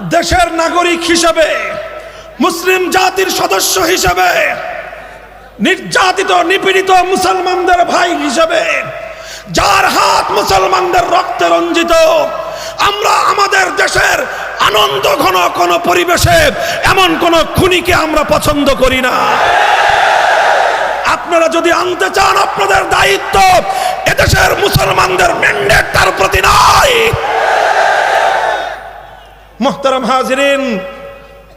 দেশের নাগরিক হিসেবে, মুসলিম জাতির সদস্য হিসেবে, নির্যাতিত নিপীড়িত মুসলমানদের ভাই হিসেবে, যার হাত মুসলমানদের রক্তে রঞ্জিত, আমরা আমাদের দেশের আনন্দ ঘন কোন পরিবেশে এমন কোন খুনিকে আমরা পছন্দ করি না। আপনারা যদি আনতে চান, আপনাদের দায়িত্ব, এদেশের মুসলমানদের ম্যান্ডেট তার প্রতি নাই। মুহতারাম হাজিরিন,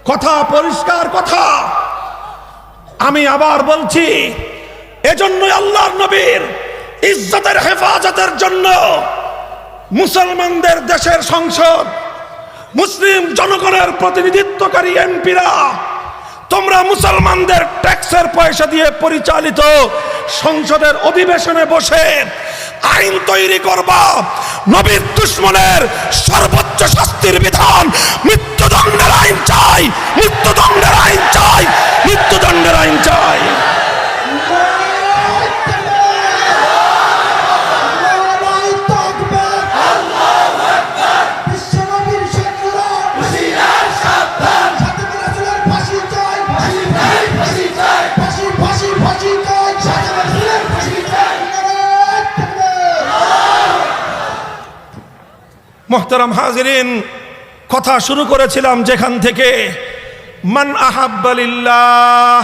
কথা পরিষ্কার কথা। আমি আবার বলছি, এজন্যই আল্লাহর নবীর ইজ্জতের হেফাজতের জন্য মুসলমানদের দেশের সংসদ, মুসলিম জনগণের প্রতিনিধিত্বকারী এমপিরা, তোমরা মুসলমানদের ট্যাক্সের পয়সা দিয়ে পরিচালিত সংসদের অধিবেশনে বসে আইন তৈরি করবা। নবীর দুশমনের সর্বোচ্চ শাস্তির বিধান মৃত্যুদণ্ডের আইন চাই, মৃত্যুদণ্ডের আইন চাই, মৃত্যুদণ্ডের আইন চাই। মুহতারাম হাজিরিন, কথা শুরু করেছিলাম যেখান থেকে, মান আহাব্বা লিল্লাহ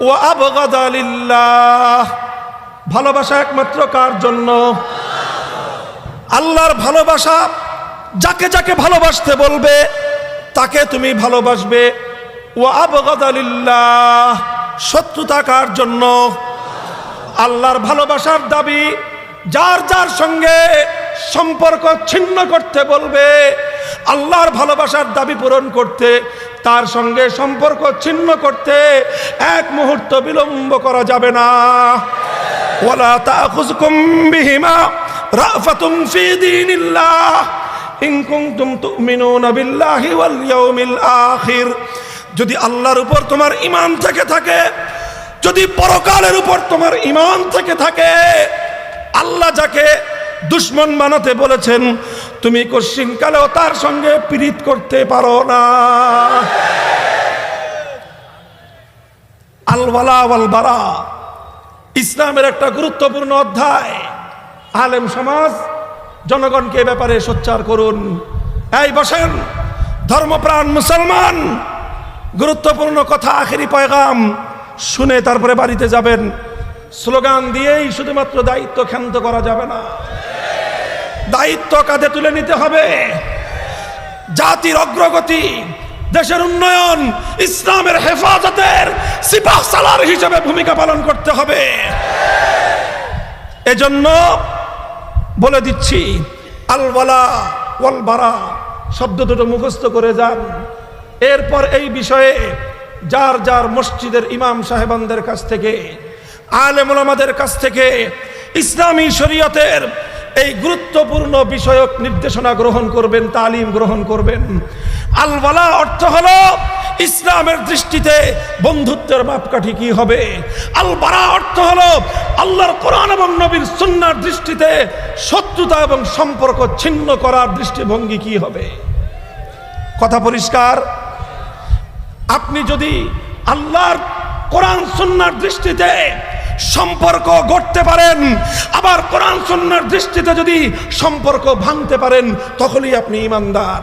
ওয়া আবগাদা লিল্লাহ। ভালোবাসা একমাত্র কার জন্য? আল্লাহর ভালোবাসা। যাকে যাকে ভালোবাসতে বলবে তাকে তুমি ভালোবাসবে। ওয়া আবগাদা লিল্লাহ, শত্রুতা কার জন্য? আল্লাহর ভালোবাসার দাবি, যার যার সঙ্গে সম্পর্ক ছিন্ন করতে বলবে, আল্লাহর ভালোবাসার দাবি পূরণ করতে, তার সঙ্গে সম্পর্ক ছিন্ন করতে এক মুহূর্ত বিলম্ব করা যাবে না। ওয়ালা তাখুযকুম বিহিমা রাফাতুম ফি দীনিল্লাহ ইন কুনতুম তুমিনুনা বিল্লাহি ওয়াল ইয়াউমিল আখির। যদি আল্লাহর উপর তোমার ঈমান থেকে থাকে, যদি পরকালের উপর তোমার ঈমান থেকে থাকে, আল্লাহ যাকে দুশমন বানাতে বলেছেন, তুমি কশিনকালেও তার সঙ্গে পীড়িত করতে পারো না। আল ওয়ালা ওয়াল বারা ইসলামের একটা গুরুত্বপূর্ণ অধ্যায়। আলেম সমাজ জনগণকে ব্যাপারে সোচ্চার করুন। এই বসেন ধর্মপ্রাণ মুসলমান, গুরুত্বপূর্ণ কথা, আখেরি পয়গাম শুনে তারপরে বাড়িতে যাবেন। স্লোগান দিয়েই শুধুমাত্র দায়িত্ব ক্ষান্ত করা যাবে না, দায়িত্ব কাঁধে তুলে নিতে হবে। জাতির অগ্রগতি, দেশের উন্নয়ন, ইসলামের হেফাজতের সিপাহ সালার হিসেবে ভূমিকা পালন করতে হবে। এজন্য বলে দিচ্ছি, আল ওয়ালা ওয়াল বারা শব্দ দুটো মুখস্থ করে যান। এরপর এই বিষয়ে যার যার মসজিদের ইমাম সাহেবানদের কাছ থেকে, আলেম ওলামাদের কাছ থেকে ইসলামী শরীয়তের এই গুরুত্বপূর্ণ বিষয়ক নির্দেশনা গ্রহণ করবেন, তালিম গ্রহণ করবেন। আল ওয়ালা অর্থ হলো ইসলামের দৃষ্টিতে বন্ধুত্বের মাপকাঠি কি হবে। আল বারা অর্থ হলো আল্লাহর কোরআন এবং নবীর সুন্নাহর দৃষ্টিতে শত্রুতা এবং সম্পর্ক ছিন্ন করার দৃষ্টিভঙ্গি কি হবে। কথা পরিষ্কার? আপনি যদি আল্লাহর কোরআন সুন্নাহর দৃষ্টিতে সম্পর্ক গড়তে পারেন, আবার কোরআন সুন্নাহর দৃষ্টিতে যদি সম্পর্ক ভাঙতে পারেন, তখনই আপনি ঈমানদার।